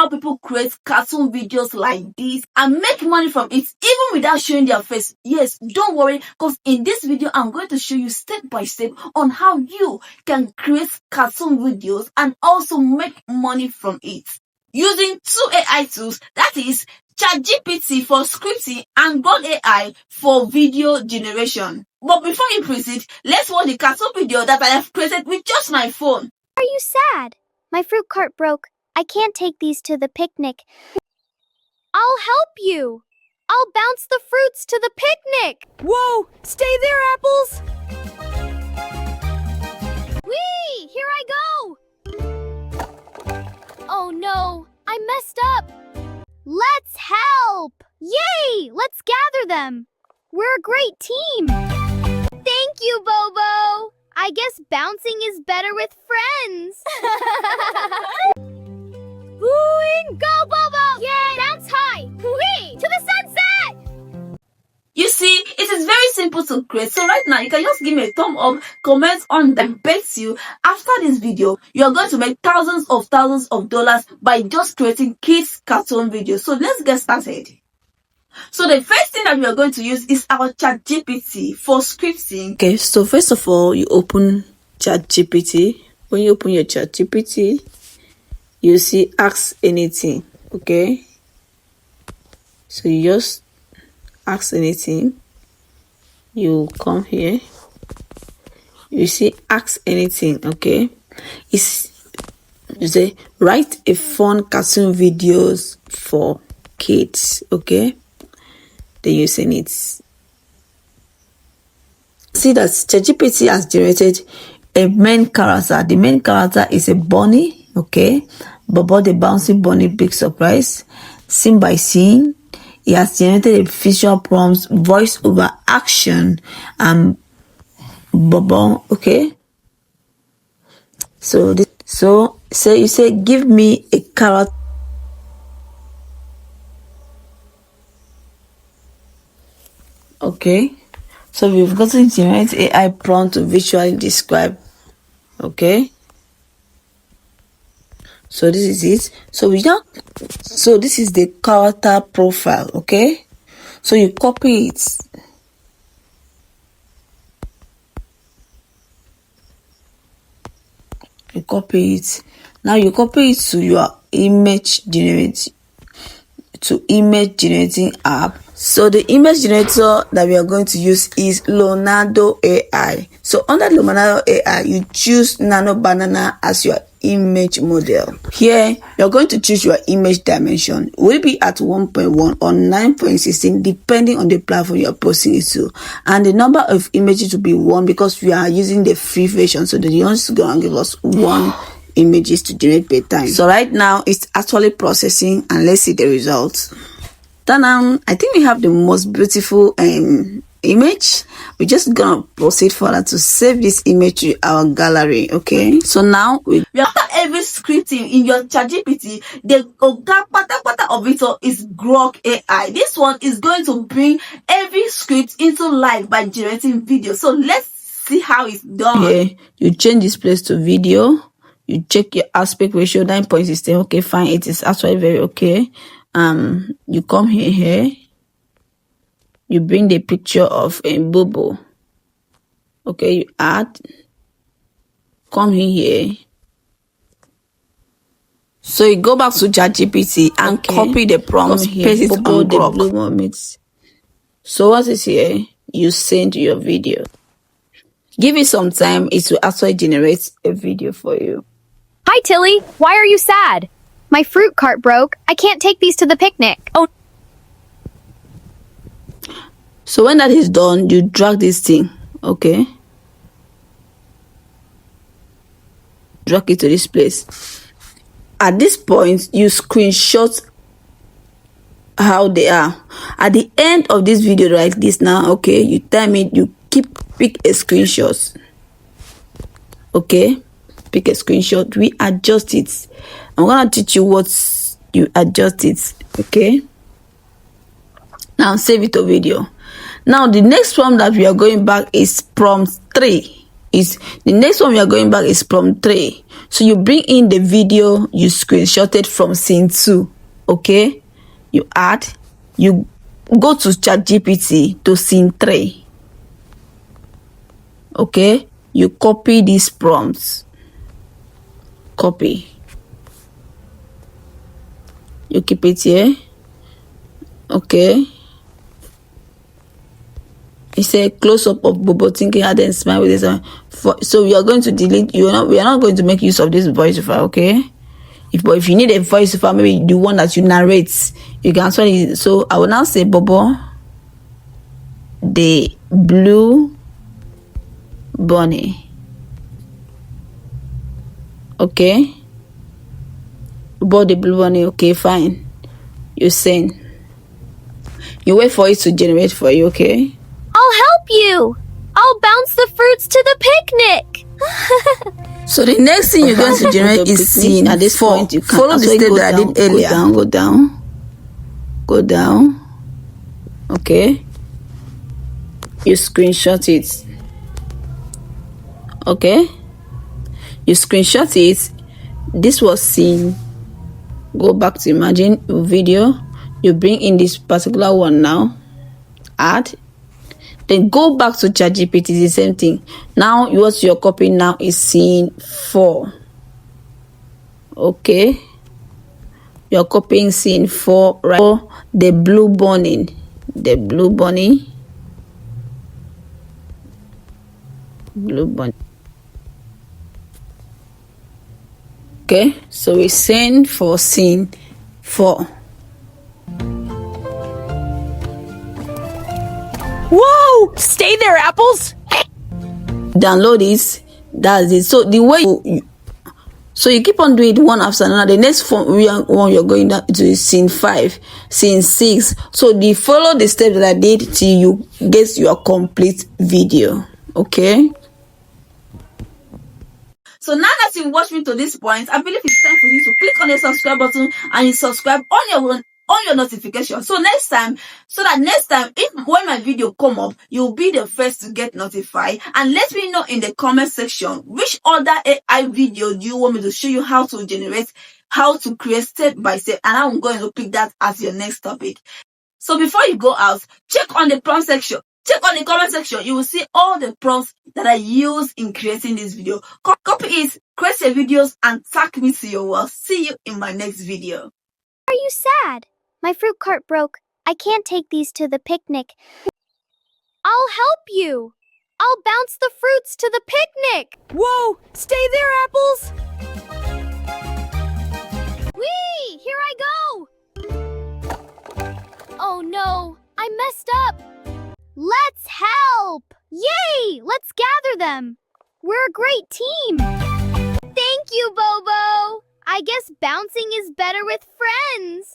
how people create cartoon videos like this and make money from it even without showing their face. Yes, don't worry, because in this video I'm going to show you step by step on how you can create cartoon videos and also make money from it using two AI tools, that is ChatGPT for scripting and God AI for video generation. But before you proceed, let's watch the cartoon video that I have created with just my phone. Are you sad? My fruit cart broke. I can't take these to the picnic. I'll help you. I'll bounce the fruits to the picnic. Whoa! Stay there, Apples! Whee! Here I go! Oh no, I messed up. Let's help! Yay! Let's gather them. We're a great team. Thank you, Bobo. I guess bouncing is better with friends. Wooing! Go, Bobo! Yay! Bounce high! Whee! To the sunset! You see, it is very simple to create. So right now, you can just give me a thumb up, comment on that. Bet you, after this video, you are going to make thousands of dollars by just creating kids cartoon videos. So let's get started. So the first thing that we are going to use is our ChatGPT for scripting. Okay, so first of all, you open ChatGPT. When you open your ChatGPT, you see ask anything. Okay, so you just ask anything. You come here, you see ask anything. Okay, you say write a fun cartoon videos for kids. Okay, then you send it. See that ChatGPT has generated a main character. The main character is a bunny. Okay, Bobo the bouncing bunny, big surprise. Scene by scene, he has generated a visual prompts, voice over action, and Bobo. Okay, so you say give me a character. Okay, so we've got to generate AI prompt to visually describe. Okay, so this is it. So this is the character profile. Okay, so you copy it. You copy it. Now you copy it to your image generating app. So the image generator that we are going to use is Leonardo AI. So under Leonardo AI, you choose Nano Banana as your image model. Here, you're going to choose your image dimension. Will it be at 1.1 or 9.16 depending on the platform you're posting it to. And the number of images will be 1 because we are using the free version. So the one's going to give us 1 images to generate per time. So right now, it's actually processing, and let's see the results. I think we have the most beautiful image. We're just gonna proceed further to save this image to our gallery. Okay, so now after every scripting in your ChatGPT, the pata of it all is Grok AI. This one is going to bring every script into life by generating video. So let's see how it's done. Yeah, you change this place to video. You check your aspect ratio 9.16. Okay, fine. It is actually very okay. You come here, you bring the picture of a Bobo. Okay, you add, come here. So you go back to ChatGPT and copy the prompts, paste it on Grok. So what is here? You send your video. Give it some time, it will actually generate a video for you. Hi, Tilly. Why are you sad? My fruit cart broke. I can't take these to the picnic. Oh. So when that is done, you drag this thing. Okay. Drag it to this place. At this point, you screenshot how they are. At the end of this video like this now, okay, you time it, you pick a screenshot. Okay. Pick a screenshot, we adjust it. I'm gonna teach you what you adjust it. Okay, now save it to video. Now the next prompt that we are going back is prompt 3. is the next one we are going back is prompt 3. So you bring in the video you screenshotted from scene 2. Okay, you add, you go to ChatGPT to scene 3. Okay, you copy these prompts, copy, you keep it here. Okay, it's a close-up of Bobo thinking hard and smile with this one. So we are going to delete. We are not going to make use of this voiceover. Okay, if you need a voiceover, maybe the one that you narrate, you can answer it. So I will now say Bobo the blue bunny. Okay, Bobo the blue bunny. Okay, fine. You send. You wait for it to generate for you. Okay. I'll help you. I'll bounce the fruits to the picnic. So the next thing you're going to generate is scene. At this point, you can follow the step that I did earlier. Go down. Okay. You screenshot it. Okay. You screenshot it. This was scene. Go back to imagine video. You bring in this particular one now. Add. Then go back to ChatGPT, the same thing. Now what you're copying now is scene 4. Okay. You're copying scene 4, right? For the blue bunny. The blue bunny. Blue bunny. Okay, so we send for scene 4. Whoa! Stay there, Apples! Download it. That's it. So the way you keep on doing it one after another. The next one you're going down to is scene 5, scene 6. So follow the steps that I did till you get your complete video. Okay. So now that you've watched me to this point, I believe it's time for you to click on the subscribe button and you subscribe on your notification. So next time, when my video come up, you'll be the first to get notified. And let me know in the comment section which other AI video do you want me to show you how to create step by step, and I'm going to pick that as your next topic. So before you go out, check on the prompt section. Check on the comment section. You will see all the prompts that I use in creating this video. Copy it, create your videos, and tag me to your world. See you in my next video. Are you sad? My fruit cart broke. I can't take these to the picnic. I'll help you. I'll bounce the fruits to the picnic. Whoa! Stay there, Apples! Whee! Here I go! Oh no, I messed up. Let's help! Yay! Let's gather them. We're a great team. Thank you, Bobo. I guess bouncing is better with friends.